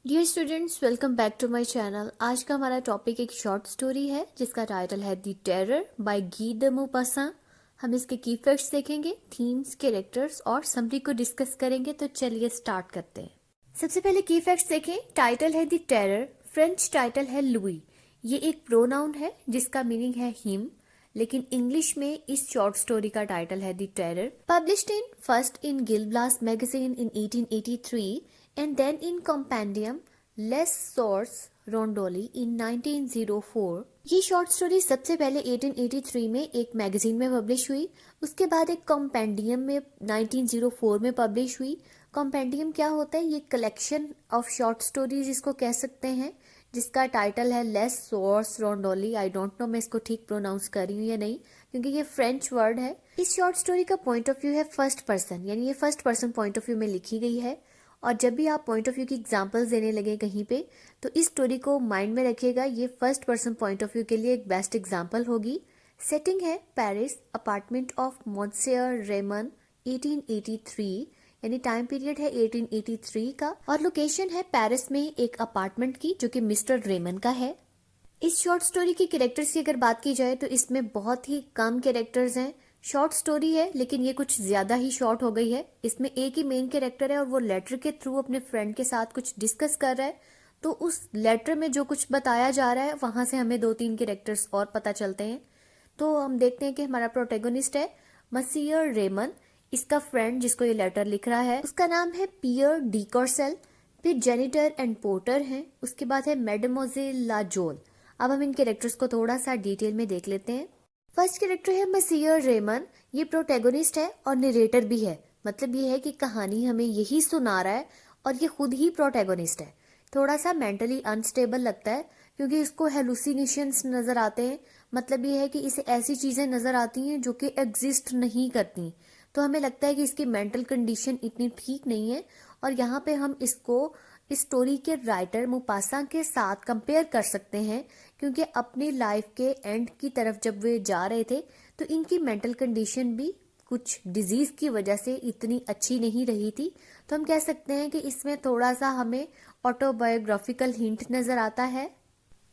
Dear students, welcome back to my channel. आज का हमारा टॉपिक एक शॉर्ट स्टोरी है जिसका टाइटल है द टेरर बाय गी द मोपासां। हम इसके की फैक्ट्स देखेंगे, थीम्स, कैरेक्टर्स और समरी को डिस्कस करेंगे। तो चलिए स्टार्ट करते हैं। सबसे पहले की फैक्ट्स देखें। टाइटल है द टेरर, फ्रेंच टाइटल है लुई। ये एक प्रोनाउन है जिसका मीनिंग है हिम, लेकिन इंग्लिश में इस शॉर्ट स्टोरी का टाइटल है the terror. Published in first in Gill blast magazine in 1883 and then in compendium Les Source Rondoli in 1904। ये शॉर्ट स्टोरी सबसे पहले 1883 में एक मैगजीन में पब्लिश हुई, उसके बाद एक कॉम्पेंडियम में 1904 में पब्लिश हुई। कॉम्पेंडियम क्या होता है? ये कलेक्शन ऑफ शॉर्ट स्टोरीज इसको कह सकते हैं, जिसका टाइटल है लेस सोर्स रोंडोली। आई डोंट नो मैं इसको ठीक प्रोनाउंस कर रही हूँ या नहीं, क्योंकि ये फ्रेंच वर्ड है। इस शॉर्ट स्टोरी का पॉइंट ऑफ व्यू है फर्स्ट पर्सन, यानी ये first person point of view में लिखी गई है। और जब भी आप पॉइंट ऑफ व्यू की एग्जांपल्स देने लगे कहीं पे, तो इस स्टोरी को माइंड में रखिएगा, ये first person point of view के लिए एक बेस्ट एग्जांपल होगी। सेटिंग है पेरिस, अपार्टमेंट ऑफ मॉन्सियर रेमन 1883, यानी टाइम पीरियड है 1883 का, और लोकेशन है पेरिस में एक अपार्टमेंट की जो कि मिस्टर रेमन का है। इस शॉर्ट स्टोरी के कैरेक्टर्स की अगर बात की जाए तो इसमें बहुत ही कम कैरेक्टर्स हैं। शॉर्ट स्टोरी है लेकिन ये कुछ ज्यादा ही शॉर्ट हो गई है। इसमें एक ही मेन कैरेक्टर है और वो लेटर के थ्रू अपने फ्रेंड के साथ कुछ डिस्कस कर रहा है, तो उस लेटर में जो कुछ बताया जा रहा है वहां से हमें 2-3 कैरेक्टर्स और पता चलते हैं। तो हम देखते हैं कि हमारा प्रोटेगोनिस्ट है मसियर रेमन। इसका फ्रेंड जिसको ये लेटर लिख रहा है उसका नाम है पियर डी कॉर्सेल। फिर जेनिटर एंड पोर्टर हैं, उसके बाद है मैडमोजेल लाजोल। अब हम इन कैरेक्टर्स को थोड़ा सा डिटेल में देख लेते हैं। फर्स्ट कैरेक्टर है मसियर रेमन। ये प्रोटैगोनिस्ट है और नरेटर भी है, मतलब ये है कि कहानी हमें यही सुना रहा है और ये खुद ही प्रोटैगोनिस्ट है। थोड़ा सा मेंटली अनस्टेबल लगता है क्योंकि इसको हेलुसिनेशंस नजर आते हैं, मतलब ये है कि इसे ऐसी चीजें नजर आती हैं जो कि एग्जिस्ट नहीं करती। तो हमें लगता है कि इसकी मेंटल कंडीशन इतनी ठीक नहीं है, और यहाँ पे हम इसको इस स्टोरी के राइटर मुपासा के साथ कंपेयर कर सकते हैं, क्योंकि अपनी लाइफ के एंड की तरफ जब वे जा रहे थे तो इनकी मेंटल कंडीशन भी कुछ डिजीज की वजह से इतनी अच्छी नहीं रही थी। तो हम कह सकते हैं कि इसमें थोड़ा सा हमें ऑटोबायोग्राफिकल हिंट नजर आता है।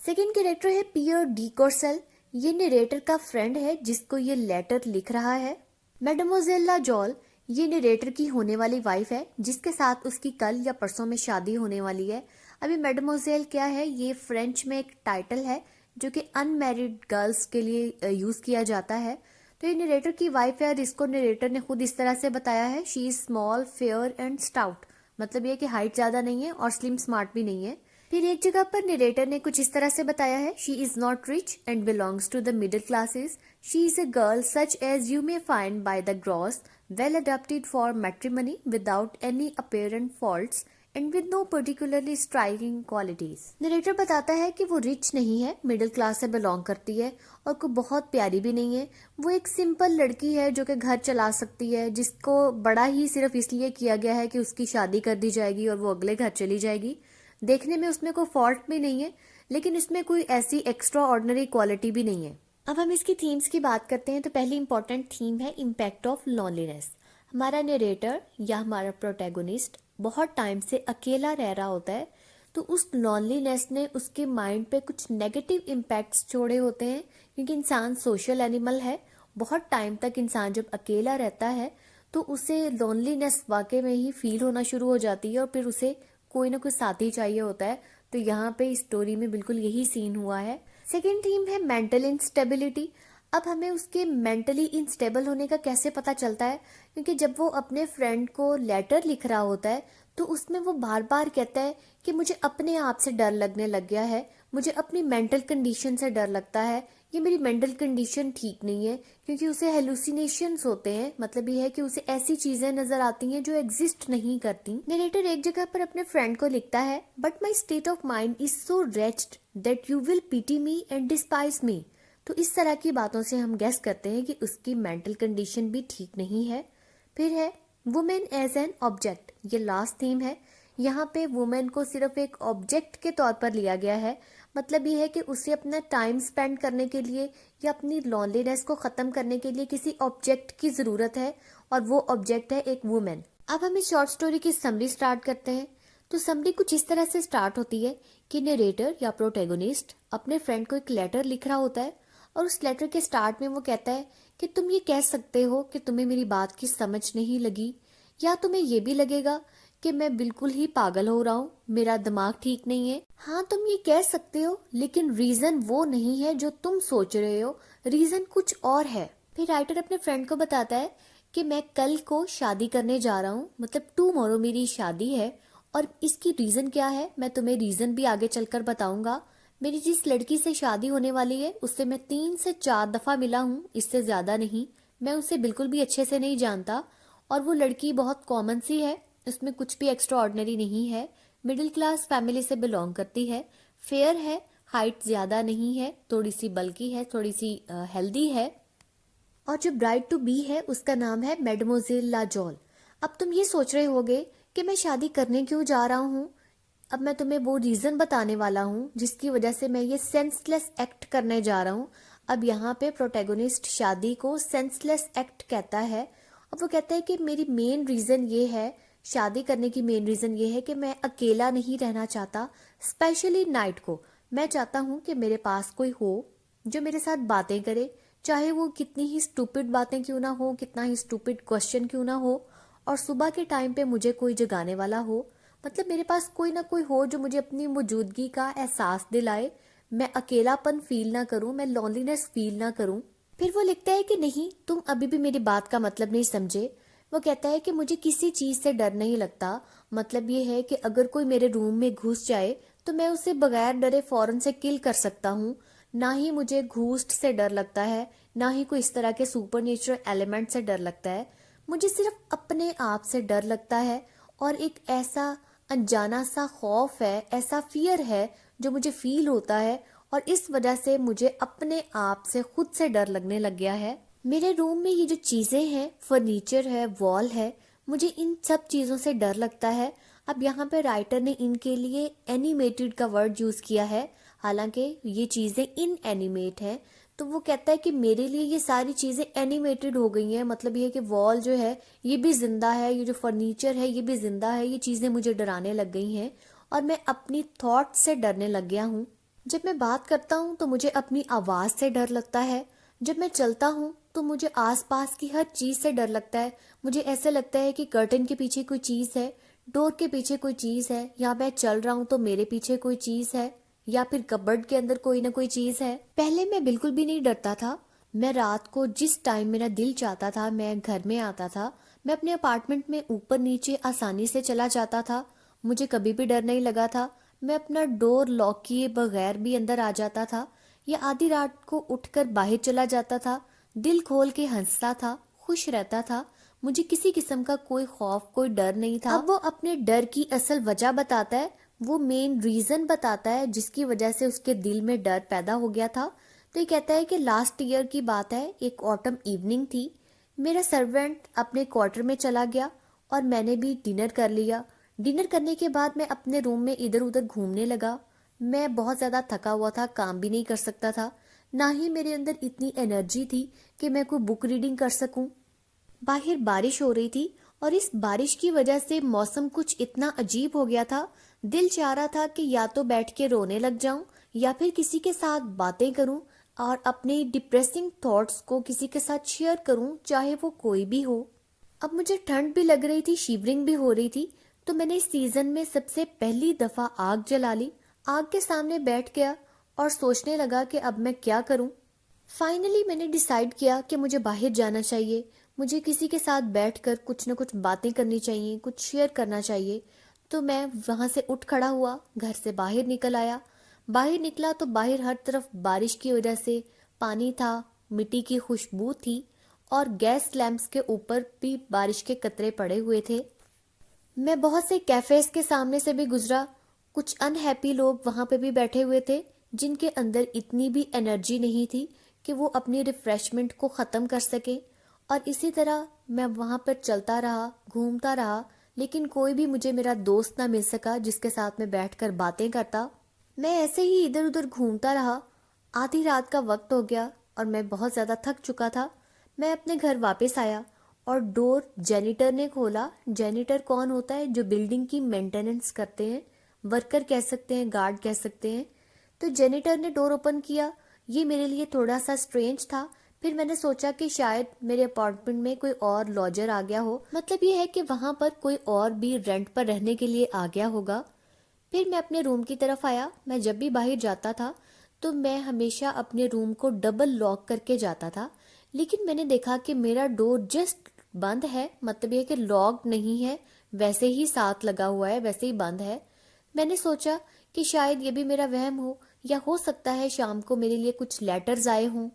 सेकेंड कैरेक्टर है पियर डी कॉर्सेल। ये नरेटर का फ्रेंड है जिसको ये लेटर लिख रहा है। मैडमोजेल लाजोल ये नरेटर की होने वाली वाइफ है जिसके साथ उसकी कल या परसों में शादी होने वाली है। अभी मैडमोजेल क्या है? ये फ्रेंच में एक टाइटल है जो कि अनमैरिड गर्ल्स के लिए यूज किया जाता है। तो ये नरेटर की वाइफ है और इसको नरेटर ने खुद इस तरह से बताया है, she is small, fair and stout. मतलब ये कि हाइट ज्यादा नहीं है और स्लिम स्मार्ट भी नहीं है। फिर एक जगह पर नरेटर ने कुछ इस तरह से बताया है, she is not rich and belongs to the middle classes. She is a girl such as you may find by the gross, well adapted for matrimony without any apparent faults and with no particularly striking qualities। Narrator बताता है कि वो rich नहीं है, middle class से belong करती है और कोई बहुत प्यारी भी नहीं है। वो एक सिंपल लड़की है जो कि घर चला सकती है, जिसको बड़ा ही सिर्फ इसलिए किया गया है कि उसकी शादी कर दी जाएगी और वो अगले घर चली जाएगी। देखने में उसमें कोई फॉल्ट भी नहीं है, लेकिन उसमें कोई ऐसी एक्स्ट्रा ऑर्डिनरी क्वालिटी भी नहीं है। अब हम इसकी थीम्स की बात करते हैं। तो पहली इंपॉर्टेंट थीम है इम्पैक्ट ऑफ लॉनलीनेस। हमारा नरेटर या हमारा प्रोटैगोनिस्ट बहुत टाइम से अकेला रह रहा होता है, तो उस लॉनलीनेस ने उसके माइंड पे कुछ नेगेटिव इम्पैक्ट्स छोड़े होते हैं, क्योंकि इंसान सोशल एनिमल है। बहुत टाइम तक इंसान जब अकेला रहता है तो उसे लॉनलीनेस वाकई में ही फील होना शुरू हो जाती है और फिर उसे कोई ना कोई साथी चाहिए होता है। तो यहाँ पे इस स्टोरी में बिल्कुल यही सीन हुआ है। सेकेंड थीम है मेंटल इंस्टेबिलिटी। अब हमें उसके मेंटली इंस्टेबल होने का कैसे पता चलता है? क्योंकि जब वो अपने फ्रेंड को लेटर लिख रहा होता है तो उसमें वो बार बार कहता है कि मुझे अपने आप से डर लगने लग गया है, मुझे अपनी मेंटल कंडीशन से डर लगता है, ये मेरी मेंटल कंडीशन ठीक नहीं है। क्योंकि उसे हेलुसिनेशंस होते हैं, मतलब ये है कि उसे ऐसी चीजें नजर आती हैं जो एग्जिस्ट नहीं करती। नरेटर एक जगह पर अपने फ्रेंड को लिखता है, but my state of mind is so wretched that you will pity me and despise me. तो इस तरह की बातों से हम गेस करते हैं कि उसकी मेंटल कंडीशन भी ठीक नहीं है। फिर है वुमेन एज एन ऑब्जेक्ट। ये लास्ट थीम है। यहाँ पे वुमेन को सिर्फ एक ऑब्जेक्ट के तौर पर लिया गया है, मतलब ये है कि उसे अपना टाइम स्पेंड करने के लिए या अपनी लॉनलीनेस को खत्म करने के लिए किसी ऑब्जेक्ट की जरूरत है, और वो ऑब्जेक्ट है एक वुमेन। अब हम इस शॉर्ट स्टोरी की समरी स्टार्ट करते हैं। तो समरी कुछ इस तरह से स्टार्ट होती है कि नरेटर या प्रोटैगोनिस्ट अपने फ्रेंड को एक लेटर लिख रहा होता है और उस लेटर के स्टार्ट में वो कहता है कि तुम ये कह सकते हो कि तुम्हें मेरी बात की समझ नहीं लगी, या तुम्हें ये भी लगेगा कि मैं बिल्कुल ही पागल हो रहा हूँ, मेरा दिमाग ठीक नहीं है। हाँ, तुम ये कह सकते हो, लेकिन रीजन वो नहीं है जो तुम सोच रहे हो, रीजन कुछ और है। फिर राइटर अपने फ्रेंड को बताता है कि मैं कल को शादी करने जा रहा हूँ, मतलब टुमारो मेरी शादी है, और इसकी रीजन क्या है मैं तुम्हें रीजन भी आगे चलकर बताऊंगा। मेरी जिस लड़की से शादी होने वाली है उससे मैं 3 से 4 दफा मिला हूँ, इससे ज्यादा नहीं। मैं उसे बिल्कुल भी अच्छे से नहीं जानता, और वो लड़की बहुत कॉमन सी है, उसमें कुछ भी एक्स्ट्रा ऑर्डिनरी नहीं है। मिडिल क्लास फैमिली से बिलोंग करती है, फेयर है, हाइट ज्यादा नहीं है, थोड़ी सी बल्की है, थोड़ी सी हेल्दी है। और जो ब्राइड टू बी है उसका नाम है मैडमोजेल लाजोल। अब तुम ये सोच रहे होगे कि मैं शादी करने क्यों जा रहा हूँ। अब मैं तुम्हें वो रीजन बताने वाला हूँ जिसकी वजह से मैं ये सेंसलेस एक्ट करने जा रहा हूँ। अब यहाँ पे प्रोटैगोनिस्ट शादी को सेंसलेस एक्ट कहता है, और वो कहता है कि मेरी मेन रीजन ये है, शादी करने की मेन रीजन ये है कि मैं अकेला नहीं रहना चाहता, स्पेशली नाइट को। मैं चाहता हूँ कि मेरे पास कोई हो जो मेरे साथ बातें करे, चाहे वो कितनी ही स्टूपिड बातें क्यों ना हो, कितना ही स्टूपिड क्वेश्चन क्यों ना हो, और सुबह के टाइम पे मुझे कोई जगाने वाला हो। मतलब मेरे पास कोई ना कोई हो जो मुझे अपनी मौजूदगी का एहसास दिलाए, मैं अकेलापन फील ना करूं, मैं लॉन्लीनेस फील ना करूं। फिर वो लिखता है कि नहीं, तुम अभी भी मेरी बात का मतलब नहीं समझे। वो कहता है कि मुझे किसी चीज से डर नहीं लगता, मतलब ये है कि अगर कोई मेरे रूम में घुस जाए तो मैं उसे बगैर डरे फौरन से किल कर सकता हूँ। ना ही मुझे घूस्ट से डर लगता है, ना ही कोई इस तरह के सुपर नेचुरल एलिमेंट से डर लगता है। मुझे सिर्फ अपने आप से डर लगता है, और एक ऐसा अनजाना सा खौफ है, ऐसा फियर है जो मुझे फील होता है, और इस वजह से मुझे अपने आप से खुद से डर लगने लग गया है। मेरे रूम में ये जो चीजें हैं, फर्नीचर है, वॉल है, मुझे इन सब चीजों से डर लगता है। अब यहाँ पे राइटर ने इनके लिए एनिमेटेड का वर्ड यूज किया है, हालांकि ये चीजें इन एनिमेट है। तो वो कहता है कि मेरे लिए ये सारी चीजें एनिमेटेड हो गई हैं, मतलब ये कि वॉल जो है ये भी जिंदा है, ये जो फर्नीचर है ये भी जिंदा है, ये चीजें मुझे डराने लग गई हैं, और मैं अपनी थॉट से डरने लग गया हूँ। जब मैं बात करता हूँ तो मुझे अपनी आवाज से डर लगता है, जब मैं चलता हूँ तो मुझे आसपास की हर चीज से डर लगता है। मुझे ऐसा लगता है कि कर्टन के पीछे कोई चीज है, डोर के पीछे कोई चीज है, या मैं चल रहा हूँ तो मेरे पीछे कोई चीज है, या फिर कबर्ड के अंदर कोई ना कोई चीज है। पहले मैं बिल्कुल भी नहीं डरता था। मैं रात को जिस टाइम मेरा दिल चाहता था मैं घर में आता था, मैं अपने अपार्टमेंट में ऊपर नीचे आसानी से चला जाता था, मुझे कभी भी डर नहीं लगा था। मैं अपना डोर लॉक किए बगैर भी अंदर आ जाता था, या आधी रात को उठकर बाहर चला जाता था, दिल खोल के हंसता था, खुश रहता था। मुझे किसी किस्म का कोई खौफ, कोई डर नहीं था। अब वो अपने डर की असल वजह बताता है, वो मेन रीजन बताता है जिसकी वजह से उसके दिल में डर पैदा हो गया था। तो ये कहता है कि लास्ट ईयर की बात है, एक ऑटम इवनिंग थी, मेरा सर्वेंट अपने क्वार्टर में चला गया और मैंने भी डिनर कर लिया। डिनर करने के बाद मैं अपने रूम में इधर उधर घूमने लगा। मैं बहुत ज्यादा थका हुआ था, काम भी नहीं कर सकता था, ना ही मेरे अंदर इतनी एनर्जी थी कि मैं कोई बुक रीडिंग कर सकूं। बाहर बारिश हो रही थी, और इस बारिश की वजह से मौसम कुछ इतना अजीब हो गया था, दिल चाह रहा था कि या तो बैठ के रोने लग जाऊं, या फिर किसी के साथ बातें करूं और अपने डिप्रेसिंग थॉट्स को किसी के साथ शेयर करूं, चाहे वो कोई भी हो। अब मुझे ठंड भी लग रही थी, शिवरिंग भी हो रही थी, तो मैंने इस सीजन में सबसे पहली दफा आग जला ली, आग के सामने बैठ गया और सोचने लगा कि अब मैं क्या करूं। फाइनली मैंने डिसाइड किया कि मुझे बाहर जाना चाहिए, मुझे किसी के साथ बैठकर कुछ न कुछ बातें करनी चाहिए, कुछ शेयर करना चाहिए। तो मैं वहां से उठ खड़ा हुआ, घर से बाहर निकल आया। बाहर निकला तो बाहर हर तरफ बारिश की वजह से पानी था, मिट्टी की खुशबू थी, और गैस लैंप्स के ऊपर भी बारिश के कतरे पड़े हुए थे। मैं बहुत से कैफेज के सामने से भी गुजरा, कुछ अनहैप्पी लोग वहां पे भी बैठे हुए थे जिनके अंदर इतनी भी एनर्जी नहीं थी कि वो अपनी रिफ्रेशमेंट को ख़त्म कर सके। और इसी तरह मैं वहां पर चलता रहा, घूमता रहा, लेकिन कोई भी मुझे मेरा दोस्त ना मिल सका जिसके साथ मैं बैठकर बातें करता। मैं ऐसे ही इधर उधर घूमता रहा। आधी रात का वक्त हो गया और मैं बहुत ज़्यादा थक चुका था। मैं अपने घर वापस आया और डोर जेनिटर ने खोला। जेनिटर कौन होता है? जो बिल्डिंग की मेंटेनेंस करते हैं, वर्कर कह सकते हैं, गार्ड कह सकते हैं। तो जेनिटर ने डोर ओपन किया। ये मेरे लिए थोड़ा सा स्ट्रेंज था। फिर मैंने सोचा कि शायद मेरे अपार्टमेंट में कोई और लॉजर आ गया हो, मतलब ये है कि वहां पर कोई और भी रेंट पर रहने के लिए आ गया होगा। फिर मैं अपने रूम की तरफ आया। मैं जब भी बाहर जाता था तो मैं हमेशा अपने रूम को डबल लॉक करके जाता था, लेकिन मैंने देखा कि मेरा डोर जस्ट बंद है, मतलब ये कि लॉक नहीं है, वैसे ही साथ लगा हुआ है, वैसे ही बंद है। मैंने सोचा कि शायद ये भी मेरा वहम हो, या हो सकता है शाम को मेरे लिए कुछ लेटर्स आए हों।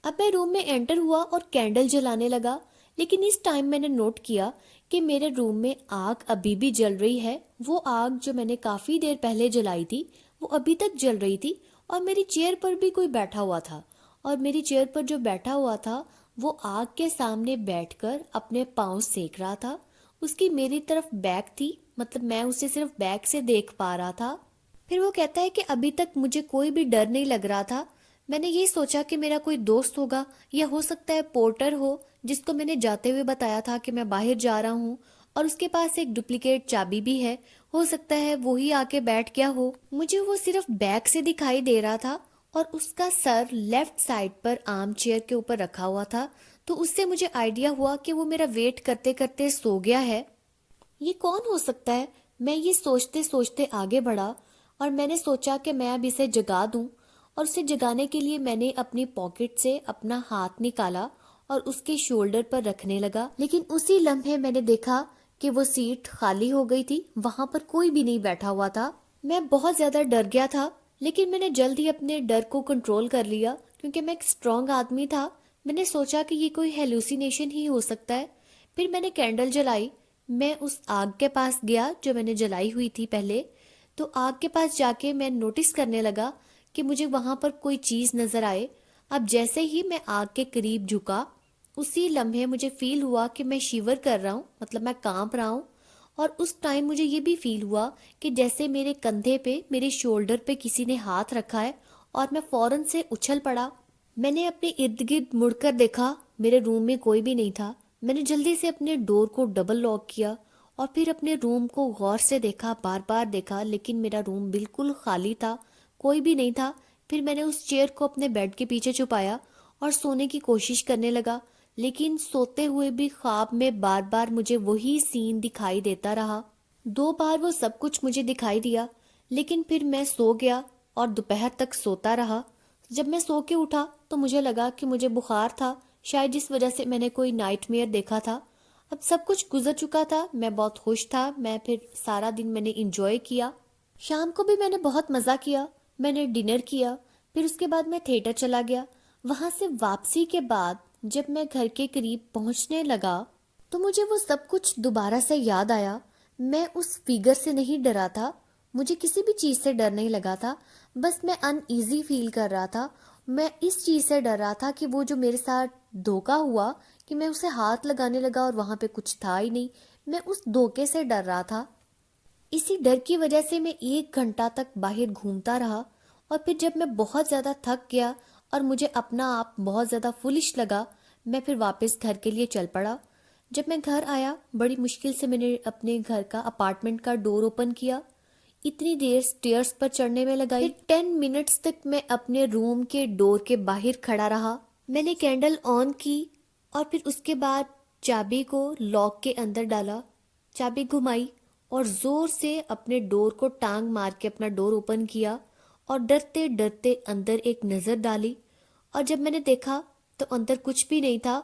अब मैं रूम में एंटर हुआ और कैंडल जलाने लगा, लेकिन इस टाइम मैंने नोट किया कि मेरे रूम में आग अभी भी जल रही है। वो आग जो मैंने काफी देर पहले जलाई थी वो अभी तक जल रही थी, और मेरी चेयर पर भी कोई बैठा हुआ था, और मेरी चेयर पर जो बैठा हुआ था वो आग के सामने बैठकर अपने पाँव सेक रहा था। उसकी मेरी तरफ बैक थी, मतलब मैं उसे सिर्फ बैक से देख पा रहा था। फिर वो कहता है कि अभी तक मुझे कोई भी डर नहीं लग रहा था। मैंने ये सोचा कि मेरा कोई दोस्त होगा, या हो सकता है पोर्टर हो, जिसको मैंने जाते हुए बताया था कि मैं बाहर जा रहा हूँ, और उसके पास एक डुप्लीकेट चाबी भी है। हो सकता है वो ही आके बैठ गया हो। मुझे वो सिर्फ बैक से दिखाई दे रहा था, और उसका सर लेफ्ट साइड पर आर्म चेयर के ऊपर रखा हुआ था, तो उससे मुझे आइडिया हुआ कि वो मेरा वेट करते करते सो गया है। ये कौन हो सकता है? मैं ये सोचते सोचते आगे बढ़ा, और मैंने सोचा कि मैं अब इसे जगा दूं, और उसे जगाने के लिए मैंने अपनी पॉकेट से अपना हाथ निकाला और उसके शोल्डर पर रखने लगा। लेकिन उसी लम्हे मैंने देखा कि वो सीट खाली हो गई थी, वहां पर कोई भी नहीं बैठा हुआ था। मैं बहुत ज्यादा डर गया था, लेकिन मैंने जल्द ही अपने डर को कंट्रोल कर लिया, क्योंकि मैं एक स्ट्रांग आदमी था। मैंने सोचा कि ये कोई हेलुसिनेशन ही हो सकता है। फिर मैंने कैंडल जलाई। मैं उस आग के पास गया जो मैंने जलाई हुई थी पहले। तो आग के पास जाके मैं नोटिस करने लगा कि मुझे वहां पर कोई चीज नजर आए। अब जैसे ही मैं आग के करीब झुका, उसी लम्हे मुझे फील हुआ कि मैं शिवर कर रहा हूँ, मतलब मैं कांप रहा हूँ। और उस टाइम मुझे ये भी फील हुआ कि जैसे मेरे कंधे पे, मेरे शोल्डर पे किसी ने हाथ रखा है, और मैं फौरन से उछल पड़ा। मैंने अपने इर्द गिर्द मुड़कर देखा, मेरे रूम में कोई भी नहीं था। मैंने जल्दी से अपने डोर को डबल लॉक किया, और फिर अपने रूम को गौर से देखा, बार बार देखा, लेकिन मेरा रूम बिल्कुल खाली था, कोई भी नहीं था। फिर मैंने उस चेयर को अपने बेड के पीछे छुपाया और सोने की कोशिश करने लगा, लेकिन सोते हुए भी ख्वाब में बार बार मुझे वही सीन दिखाई देता रहा। 2 बार वो सब कुछ मुझे दिखाई दिया, लेकिन फिर मैं सो गया और दोपहर तक सोता रहा। जब मैं सो के उठा तो मुझे लगा कि मुझे बुखार था, शायद जिस वजह से मैंने कोई नाइटमेयर देखा था। अब सब कुछ गुजर चुका था, मैं बहुत खुश था। मैं फिर सारा दिन मैंने इंजॉय किया। शाम को भी मैंने बहुत मजा किया। मैंने डिनर किया, फिर उसके बाद मैं थिएटर चला गया। वहां से वापसी के बाद जब मैं घर के करीब पहुंचने लगा तो मुझे वो सब कुछ दोबारा से याद आया। मैं उस फिगर से नहीं डरा था, मुझे किसी भी चीज से डर नहीं लगा था, बस मैं अनईजी फील कर रहा था। मैं इस चीज से डर रहा था कि वो जो मेरे साथ धोखा हुआ, कि मैं उसे हाथ लगाने लगा और वहां पे कुछ था ही नहीं, मैं उस धोखे से डर रहा था। इसी डर की वजह से मैं 1 घंटा तक बाहर घूमता रहा, और फिर जब मैं बहुत ज्यादा थक गया और मुझे अपना आप बहुत ज्यादा फुलिश लगा, मैं फिर वापस घर के लिए चल पड़ा। जब मैं घर आया, बड़ी मुश्किल से मैंने अपने घर का, अपार्टमेंट का डोर ओपन किया। इतनी देर स्टेयर्स पर चढ़ने में लगाई, फिर 10 मिनट्स तक मैं अपने रूम के डोर के बाहर खड़ा रहा। मैंने कैंडल ऑन की, और फिर उसके बाद चाबी को लॉक के अंदर डाला, चाबी घुमाई और जोर से अपने डोर को टांग मार के अपना डोर ओपन किया, और डरते डरते अंदर एक नजर डाली। और जब मैंने देखा तो अंदर कुछ भी नहीं था,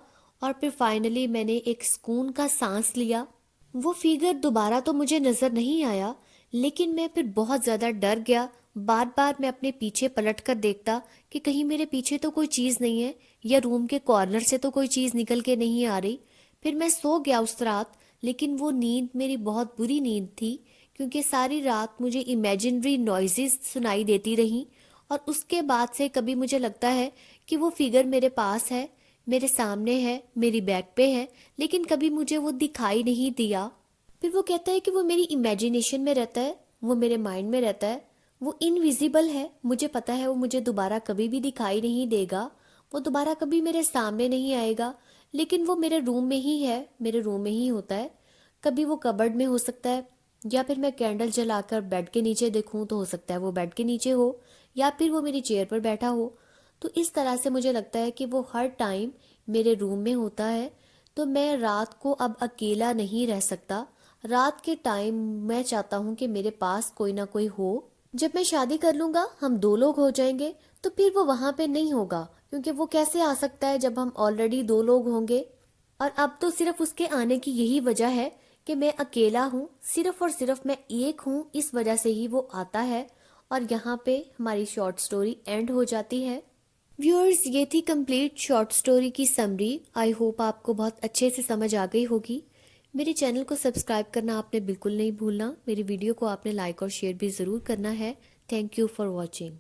और फिर फाइनली मैंने एक सुकून का सांस लिया। वो फिगर दोबारा तो मुझे नजर नहीं आया, लेकिन मैं फिर बहुत ज्यादा डर गया। बार बार मैं अपने पीछे पलट कर देखता कि कहीं मेरे पीछे तो कोई चीज नहीं है, या रूम के कॉर्नर से तो कोई चीज निकल के नहीं आ रही। फिर मैं सो गया उस रात, लेकिन वो नींद मेरी बहुत बुरी नींद थी, क्योंकि सारी रात मुझे इमेजिनरी नॉइजेस सुनाई देती रहीं। और उसके बाद से कभी मुझे लगता है कि वो फिगर मेरे पास है, मेरे सामने है, मेरी बैक पे है, लेकिन कभी मुझे वो दिखाई नहीं दिया। फिर वो कहता है कि वो मेरी इमेजिनेशन में रहता है, वो मेरे माइंड में रहता है, वो इनविजिबल है। मुझे पता है वो मुझे दोबारा कभी भी दिखाई नहीं देगा, वो दोबारा कभी मेरे सामने नहीं आएगा, लेकिन वो मेरे रूम में ही है, मेरे रूम में ही होता है। कभी वो कबर्ड में हो सकता है, या फिर मैं कैंडल जलाकर बेड के नीचे देखूं तो हो सकता है वो बेड के नीचे हो, या फिर वो मेरी चेयर पर बैठा हो। तो इस तरह से मुझे लगता है कि वो हर टाइम मेरे रूम में होता है। तो मैं रात को अब अकेला नहीं रह सकता। रात के टाइम मैं चाहता हूँ कि मेरे पास कोई ना कोई हो। जब मैं शादी कर लूंगा, हम 2 लोग हो जाएंगे, तो फिर वो वहां पे नहीं होगा, क्योंकि वो कैसे आ सकता है जब हम ऑलरेडी 2 लोग होंगे। और अब तो सिर्फ उसके आने की यही वजह है कि मैं अकेला हूँ, सिर्फ और सिर्फ मैं एक हूँ, इस वजह से ही वो आता है। और यहाँ पे हमारी शॉर्ट स्टोरी एंड हो जाती है। व्यूअर्स, ये थी कंप्लीट शॉर्ट स्टोरी की समरी। आई होप आपको बहुत अच्छे से समझ आ गई होगी। मेरे चैनल को सब्सक्राइब करना आपने बिल्कुल नहीं भूलना। मेरी वीडियो को आपने लाइक और शेयर भी ज़रूर करना है। Thank you for watching.